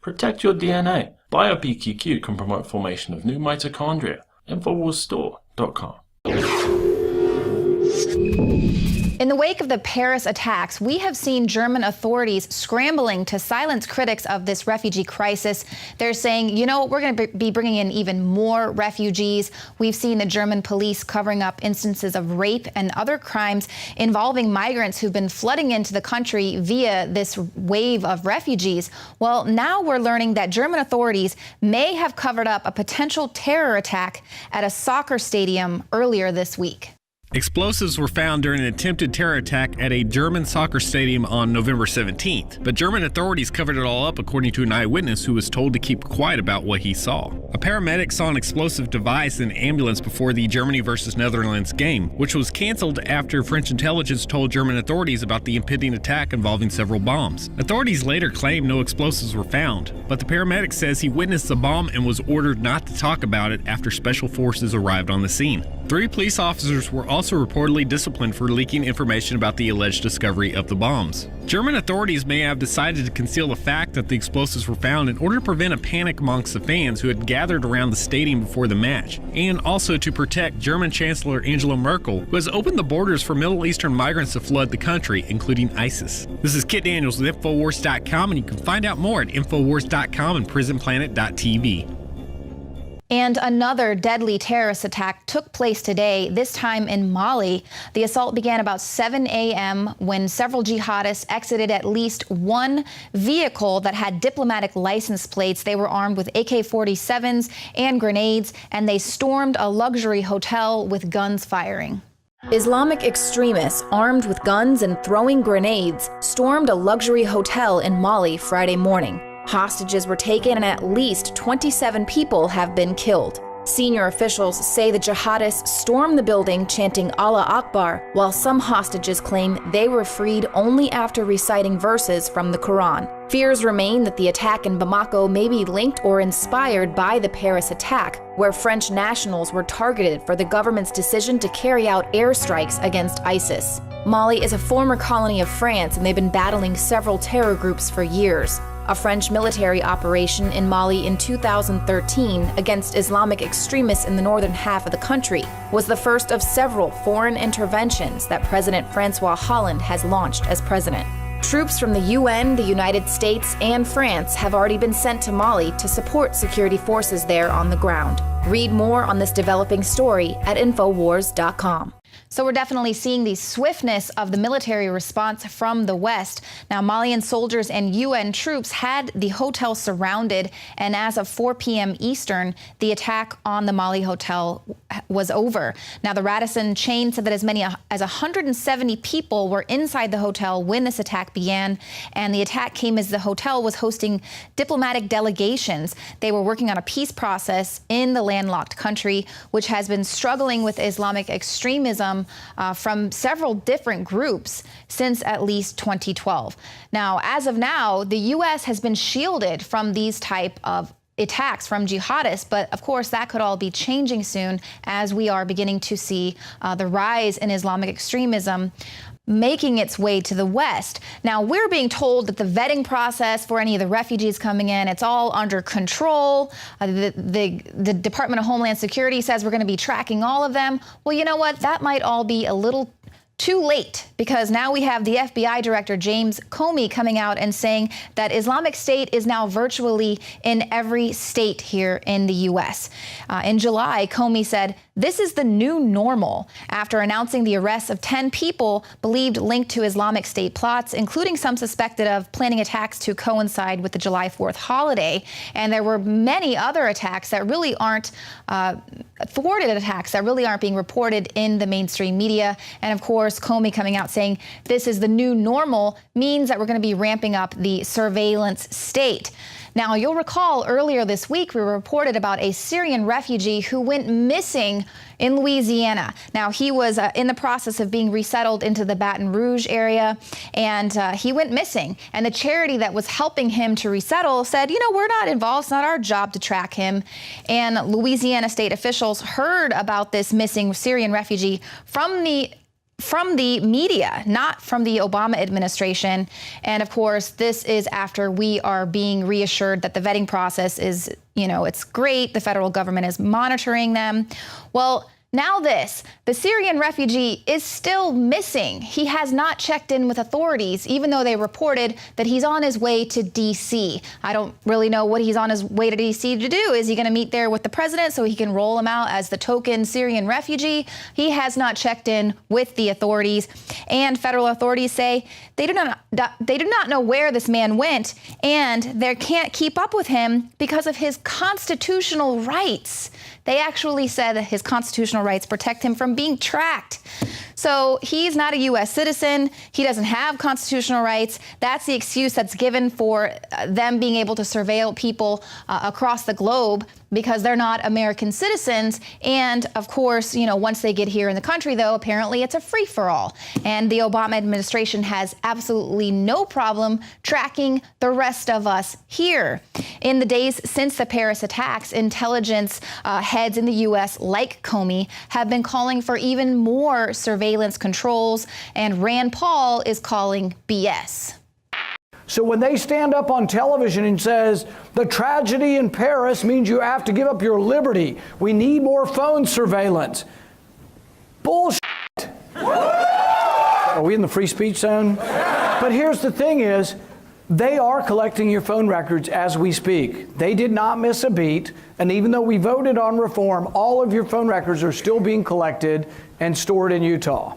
Protect your DNA. BioPQQ can promote formation of new mitochondria. Infowarsstore.com. In the wake of the Paris attacks, we have seen German authorities scrambling to silence critics of this refugee crisis. They're saying, you know, we're going to be bringing in even more refugees. We've seen the German police covering up instances of rape and other crimes involving migrants who've been flooding into the country via this wave of refugees. Well, now we're learning that German authorities may have covered up a potential terror attack at a soccer stadium earlier this week. Explosives were found during an attempted terror attack at a German soccer stadium on November 17th, but German authorities covered it all up according to an eyewitness who was told to keep quiet about what he saw. A paramedic saw an explosive device in an ambulance before the Germany versus Netherlands game, which was canceled after French intelligence told German authorities about the impending attack involving several bombs. Authorities later claimed no explosives were found, but the paramedic says he witnessed the bomb and was ordered not to talk about it after special forces arrived on the scene. 3 police officers were also reportedly disciplined for leaking information about the alleged discovery of the bombs. German authorities may have decided to conceal the fact that the explosives were found in order to prevent a panic amongst the fans who had gathered around the stadium before the match, and also to protect German Chancellor Angela Merkel, who has opened the borders for Middle Eastern migrants to flood the country, including ISIS. This is Kit Daniels with Infowars.com, and you can find out more at Infowars.com and PrisonPlanet.tv. And another deadly terrorist attack took place today, this time in Mali. The assault began about 7 a.m. when several jihadists exited at least one vehicle that had diplomatic license plates. They were armed with AK-47s and grenades, and they stormed a luxury hotel with guns firing. Islamic extremists armed with guns and throwing grenades stormed a luxury hotel in Mali Friday morning. Hostages were taken and at least 27 people have been killed. Senior officials say the jihadists stormed the building chanting Allah Akbar, while some hostages claim they were freed only after reciting verses from the Quran. Fears remain that the attack in Bamako may be linked or inspired by the Paris attack, where French nationals were targeted for the government's decision to carry out airstrikes against ISIS. Mali is a former colony of France, and they've been battling several terror groups for years. A French military operation in Mali in 2013 against Islamic extremists in the northern half of the country was the first of several foreign interventions that President Francois Hollande has launched as president. Troops from the UN, the United States, and France have already been sent to Mali to support security forces there on the ground. Read more on this developing story at Infowars.com. So we're definitely seeing the swiftness of the military response from the West. Now, Malian soldiers and UN troops had the hotel surrounded, and as of 4 p.m. Eastern, the attack on the Mali hotel was over. Now, the Radisson chain said that as many as 170 people were inside the hotel when this attack began, and the attack came as the hotel was hosting diplomatic delegations. They were working on a peace process in the landlocked country, which has been struggling with Islamic extremism from several different groups since at least 2012. Now, as of now, the U.S. has been shielded from these type of attacks from jihadists, but of course that could all be changing soon as we are beginning to see the rise in Islamic extremism making its way to the West. Now, we're being told that the vetting process for any of the refugees coming in, it's all under control. The Department of Homeland Security says we're going to be tracking all of them. Well, you know what? That might all be a little too late, because now we have the FBI Director James Comey coming out and saying that Islamic State is now virtually in every state here in the U.S. In July, Comey said, "This is the new normal," after announcing the arrests of 10 people believed linked to Islamic State plots, including some suspected of planning attacks to coincide with the July 4th holiday. And there were many other attacks that really aren't thwarted attacks that really aren't being reported in the mainstream media. And of course, Comey coming out saying this is the new normal means that we're going to be ramping up the surveillance state. Now, you'll recall earlier this week, we reported about a Syrian refugee who went missing in Louisiana. Now, he was in the process of being resettled into the Baton Rouge area, and he went missing. And the charity that was helping him to resettle said, you know, we're not involved. It's not our job to track him. And Louisiana state officials heard about this missing Syrian refugee from the from the media, not from the Obama administration. And of course, this is after we are being reassured that the vetting process is, it's great. The federal government is monitoring them. Well, now the Syrian refugee is still missing. He has not checked in with authorities, even though they reported that he's on his way to D.C. I don't really know what he's on his way to D.C. to do. Is he going to meet there with the president so he can roll him out as the token Syrian refugee? He has not checked in with the authorities, and federal authorities say they do not know where this man went, and they can't keep up with him because of his constitutional rights. They actually said that his constitutional rights protect him from being tracked. So he's not a U.S. citizen. He doesn't have constitutional rights. That's the excuse that's given for them being able to surveil people across the globe because they're not American citizens. And of course, once they get here in the country, though, apparently it's a free-for-all. And the Obama administration has absolutely no problem tracking the rest of us here. In the days since the Paris attacks, intelligence heads in the U.S., like Comey, have been calling for even more surveillance controls, and Rand Paul is calling BS. So when they stand up on television and says, the tragedy in Paris means you have to give up your liberty, we need more phone surveillance. Bullshit. Are we in the free speech zone? But here's the thing is, they are collecting your phone records as we speak. They did not miss a beat. And even though we voted on reform, all of your phone records are still being collected and stored in Utah.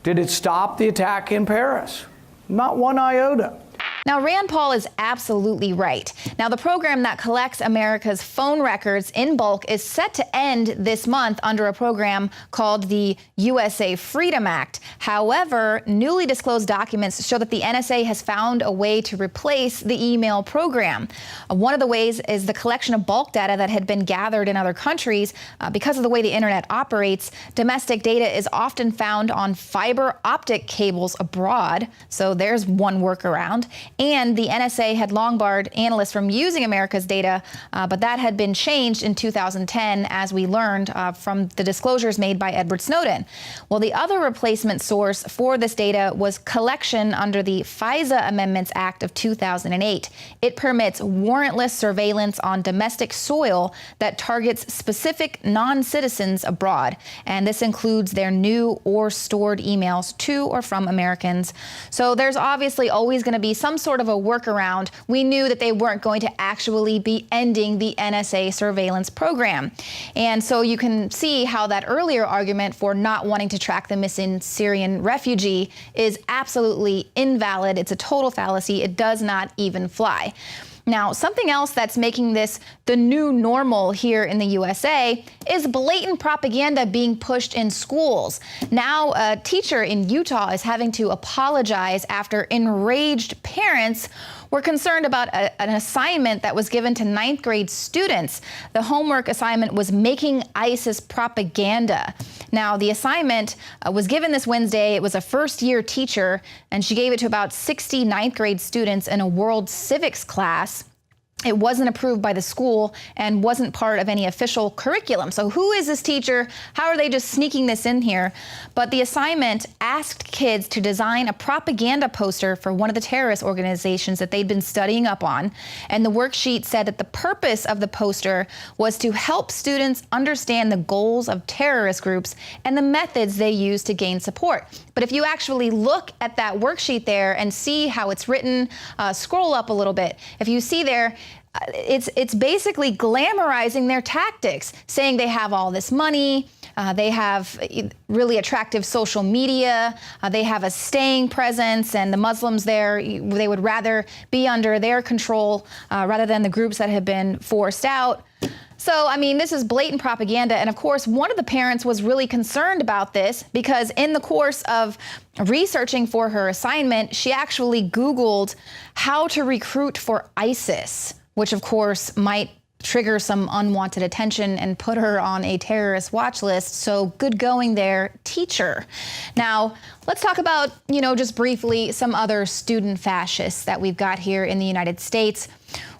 Did it stop the attack in Paris? Not one iota. Now, Rand Paul is absolutely right. Now, the program that collects America's phone records in bulk is set to end this month under a program called the USA Freedom Act. However, newly disclosed documents show that the NSA has found a way to replace the email program. One of the ways is the collection of bulk data that had been gathered in other countries. Because of the way the internet operates, domestic data is often found on fiber optic cables abroad. So there's one workaround. And the NSA had long barred analysts from using America's data, but that had been changed in 2010, as we learned from the disclosures made by Edward Snowden. Well, the other replacement source for this data was collection under the FISA Amendments Act of 2008. It permits warrantless surveillance on domestic soil that targets specific non-citizens abroad. And this includes their new or stored emails to or from Americans. So there's obviously always going to be some sort of a workaround. We knew that they weren't going to actually be ending the NSA surveillance program. And so you can see how that earlier argument for not wanting to track the missing Syrian refugee is absolutely invalid. It's a total fallacy. It does not even fly. Now, something else that's making this the new normal here in the USA is blatant propaganda being pushed in schools. Now, a teacher in Utah is having to apologize after enraged parents were concerned about an assignment that was given to 9th grade students. The homework assignment was making ISIS propaganda. Now, the assignment was given this Wednesday. It was a first-year teacher, and she gave it to about 60 9th grade students in a world civics class. It wasn't approved by the school and wasn't part of any official curriculum. So who is this teacher? How are they just sneaking this in here? But the assignment asked kids to design a propaganda poster for one of the terrorist organizations that they'd been studying up on. And the worksheet said that the purpose of the poster was to help students understand the goals of terrorist groups and the methods they use to gain support. But if you actually look at that worksheet there and see how it's written, scroll up a little bit. If you see there, it's basically glamorizing their tactics, saying they have all this money, they have really attractive social media, they have a staying presence, and the Muslims there, they would rather be under their control rather than the groups that have been forced out. So, I mean, this is blatant propaganda. And of course, one of the parents was really concerned about this because in the course of researching for her assignment, she actually Googled how to recruit for ISIS, which of course might trigger some unwanted attention and put her on a terrorist watch list. So good going there, teacher. Now, let's talk about, just briefly some other student fascists that we've got here in the United States.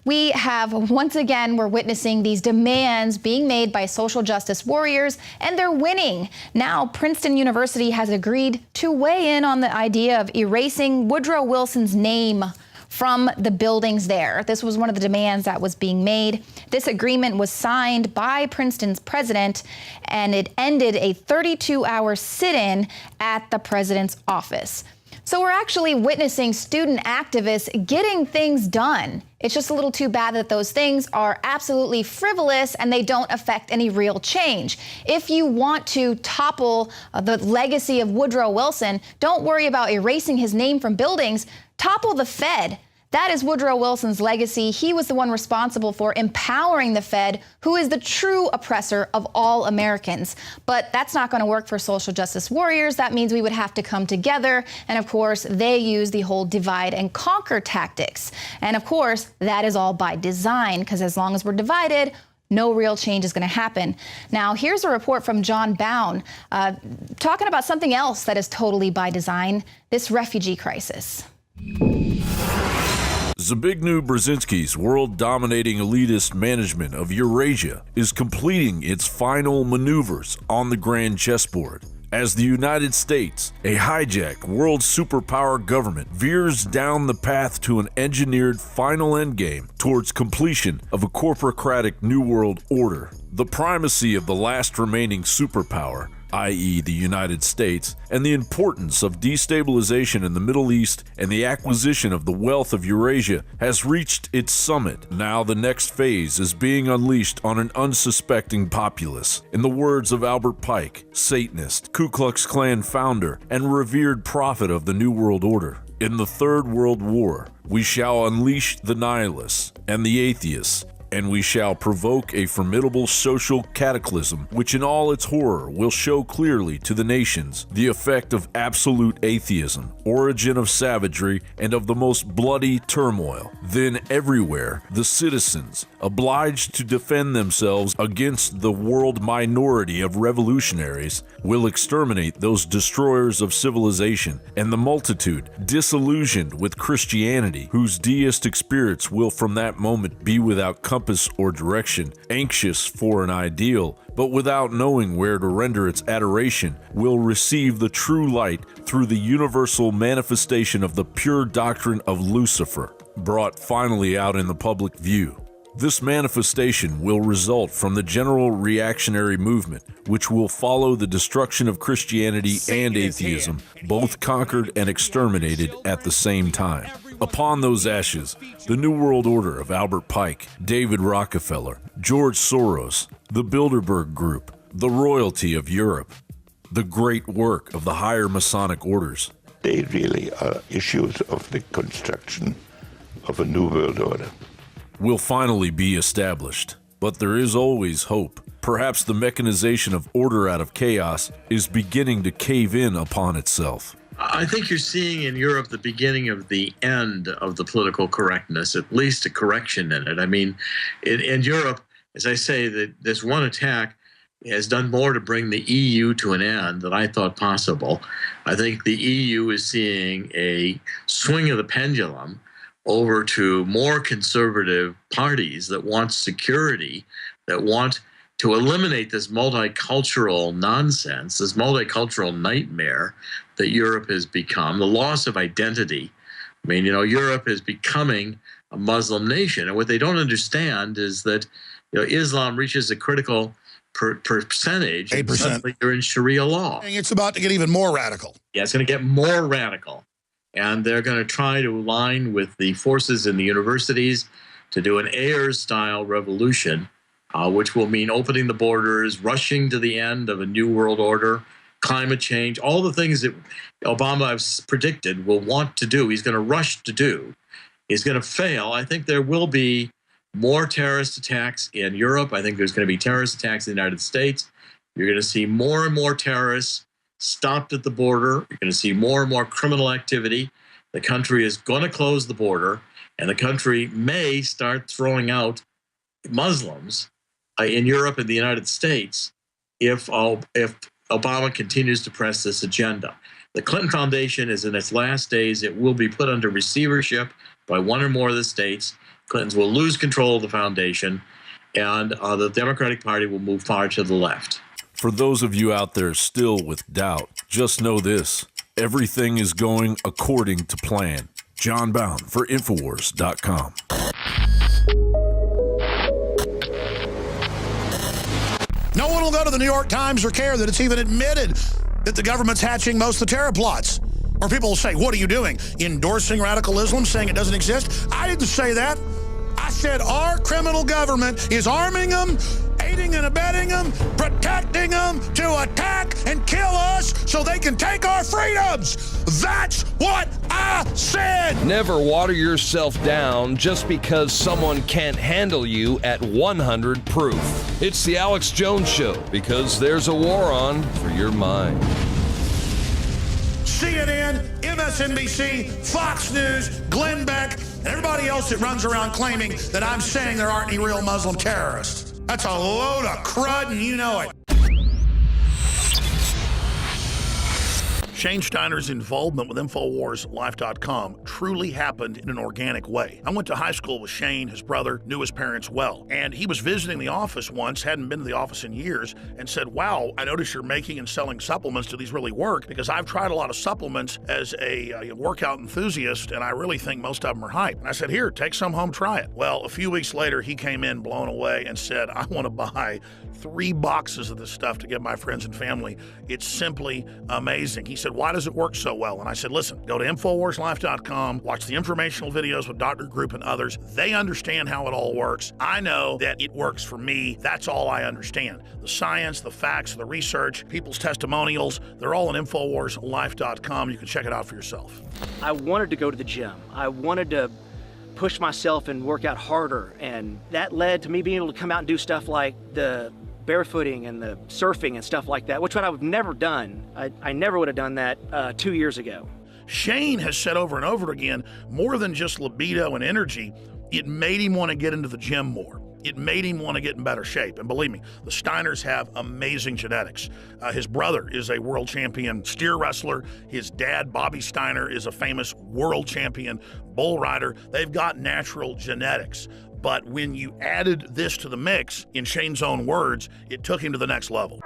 We have, once again, we're witnessing these demands being made by social justice warriors, and they're winning. Now, Princeton University has agreed to weigh in on the idea of erasing Woodrow Wilson's name from the buildings there. This was one of the demands that was being made. This agreement was signed by Princeton's president, and it ended a 32-hour sit-in at the president's office. So we're actually witnessing student activists getting things done. It's just a little too bad that those things are absolutely frivolous and they don't affect any real change. If you want to topple the legacy of Woodrow Wilson, don't worry about erasing his name from buildings. Topple the Fed. That is Woodrow Wilson's legacy. He was the one responsible for empowering the Fed, who is the true oppressor of all Americans. But that's not going to work for social justice warriors. That means we would have to come together. And of course, they use the whole divide and conquer tactics. And of course, that is all by design, because as long as we're divided, no real change is going to happen. Now, here's a report from John Bown talking about something else that is totally by design, this refugee crisis. Zbigniew Brzezinski's world-dominating elitist management of Eurasia is completing its final maneuvers on the grand chessboard as the United States, a hijacked world superpower government, veers down the path to an engineered final endgame towards completion of a corporocratic New World Order. The primacy of the last remaining superpower, i.e. the United States, and the importance of destabilization in the Middle East and the acquisition of the wealth of Eurasia has reached its summit. Now the next phase is being unleashed on an unsuspecting populace. In the words of Albert Pike, Satanist, Ku Klux Klan founder, and revered prophet of the New World Order, in the Third World War, we shall unleash the nihilists and the atheists, and we shall provoke a formidable social cataclysm which in all its horror will show clearly to the nations the effect of absolute atheism, origin of savagery, and of the most bloody turmoil. Then everywhere the citizens, obliged to defend themselves against the world minority of revolutionaries, will exterminate those destroyers of civilization, and the multitude, disillusioned with Christianity, whose deistic spirits will from that moment be without compass or direction, anxious for an ideal, but without knowing where to render its adoration, will receive the true light through the universal manifestation of the pure doctrine of Lucifer, brought finally out in the public view. This manifestation will result from the general reactionary movement, which will follow the destruction of Christianity and atheism, both conquered and exterminated at the same time. Upon those ashes, the New World Order of Albert Pike, David Rockefeller, George Soros, the Bilderberg Group, the royalty of Europe, the great work of the higher Masonic orders. They really are issues of the construction of a New World Order. Will finally be established. But there is always hope. Perhaps the mechanization of order out of chaos is beginning to cave in upon itself. I think you're seeing in Europe the beginning of the end of the political correctness, at least a correction in it. I mean, in Europe, as I say, that this one attack has done more to bring the EU to an end than I thought possible. I think the EU is seeing a swing of the pendulum over to more conservative parties that want security, that want to eliminate this multicultural nonsense, this multicultural nightmare that Europe has become, the loss of identity. I mean, Europe is becoming a Muslim nation, and what they don't understand is that Islam reaches a critical percentage. 8%. And suddenly you're in Sharia law. It's about to get even more radical. Yeah, it's going to get more radical. And they're going to try to align with the forces in the universities to do an Ayers-style revolution, which will mean opening the borders, rushing to the end of a new world order, climate change, all the things that Obama has predicted will want to do. He's going to rush to do. He's going to fail. I think there will be more terrorist attacks in Europe. I think there's going to be terrorist attacks in the United States. You're going to see more and more terrorists stopped at the border. You're going to see more and more criminal activity. The country is going to close the border, and the country may start throwing out Muslims in Europe and the United States if Obama continues to press this agenda. The Clinton Foundation is in its last days. It will be put under receivership by one or more of the states. Clintons will lose control of the foundation, and the Democratic Party will move far to the left. For those of you out there still with doubt, just know this: everything is going according to plan. John Bound for Infowars.com. No one will go to the New York Times or care that it's even admitted that the government's hatching most of the terror plots. Or people will say, what are you doing? Endorsing radical Islam, saying it doesn't exist? I didn't say that. I said our criminal government is arming them, aiding and abetting them, protecting them to attack and kill us so they can take our freedoms. That's what I said. Never water yourself down just because someone can't handle you at 100 proof. It's the Alex Jones Show, because there's a war on for your mind. CNN, MSNBC, Fox News, Glenn Beck, and everybody else that runs around claiming that I'm saying there aren't any real Muslim terrorists. That's a load of crud, and you know it. Shane Steiner's involvement with InfoWarsLife.com truly happened in an organic way. I went to high school with Shane, his brother, knew his parents well, and he was visiting the office once, hadn't been to the office in years, and said, wow, I notice you're making and selling supplements. Do these really work? Because I've tried a lot of supplements as a workout enthusiast, and I really think most of them are hype. And I said, here, take some home, try it. Well, a few weeks later, he came in blown away and said, I want to buy 3 boxes of this stuff to give my friends and family. It's simply amazing. He said, why does it work so well? And I said, listen, go to InfoWarsLife.com, watch the informational videos with Dr. Group and others. They understand how it all works. I know that it works for me. That's all I understand. The science, the facts, the research, people's testimonials, they're all on InfoWarsLife.com. You can check it out for yourself. I wanted to go to the gym. I wanted to push myself and work out harder. And that led to me being able to come out and do stuff like the barefooting and the surfing and stuff like that, which I've never done. I never would have done that 2 years ago. Shane has said over and over again, more than just libido and energy, it made him want to get into the gym more. It made him want to get in better shape. And believe me, the Steiners have amazing genetics. His brother is a world champion steer wrestler. His dad, Bobby Steiner, is a famous world champion bull rider. They've got natural genetics. But when you added this to the mix, in Shane's own words, it took him to the next level.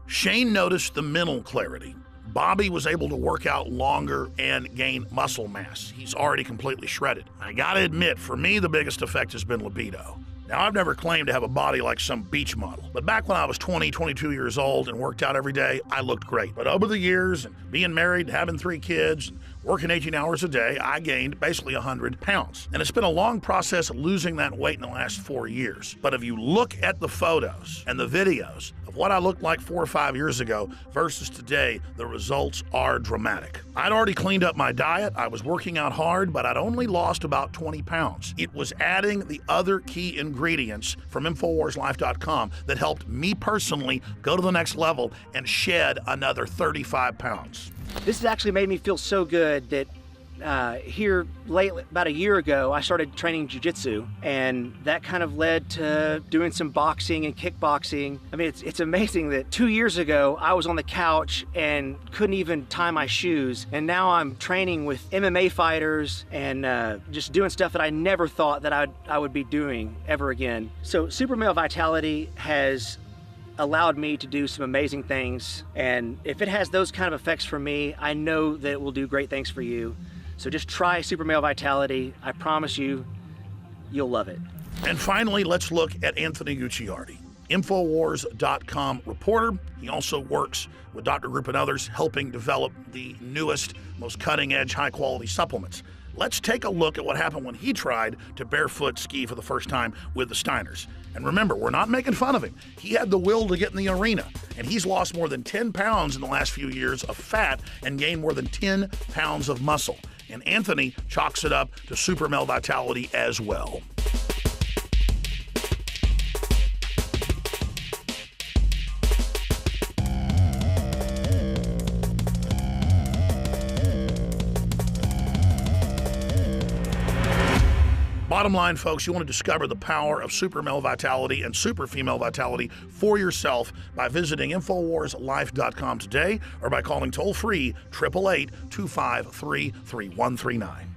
Shane noticed the mental clarity. Bobby was able to work out longer and gain muscle mass. He's already completely shredded. I gotta admit, for me, the biggest effect has been libido. Now, I've never claimed to have a body like some beach model, but back when I was 20, 22 years old and worked out every day, I looked great. But over the years, and being married, having 3 kids, and working 18 hours a day, I gained basically 100 pounds. And it's been a long process losing that weight in the last 4 years. But if you look at the photos and the videos of what I looked like 4 or 5 years ago versus today, the results are dramatic. I'd already cleaned up my diet. I was working out hard, but I'd only lost about 20 pounds. It was adding the other key ingredients from InfoWarsLife.com that helped me personally go to the next level and shed another 35 pounds. This has actually made me feel so good that here lately, about a year ago, I started training jiu-jitsu, and that kind of led to doing some boxing and kickboxing. I mean, it's amazing that 2 years ago, I was on the couch and couldn't even tie my shoes, and now I'm training with MMA fighters and just doing stuff that I never thought that I would be doing ever again. So Super Male Vitality has allowed me to do some amazing things, and if it has those kind of effects for me, I know that it will do great things for you. So just try Super Male Vitality. I promise you, you'll love it. And finally, let's look at Anthony Gucciardi, Infowars.com reporter. He also works with Dr. Group and others, helping develop the newest, most cutting-edge, high-quality supplements. Let's take a look at what happened when he tried to barefoot ski for the first time with the Steiners. And remember, we're not making fun of him. He had the will to get in the arena, and he's lost more than 10 pounds in the last few years of fat and gained more than 10 pounds of muscle. And Anthony chalks it up to Super Male Vitality as well. Bottom line, folks, you want to discover the power of super male vitality and super female vitality for yourself by visiting InfoWarsLife.com today or by calling toll-free 888-253-3139.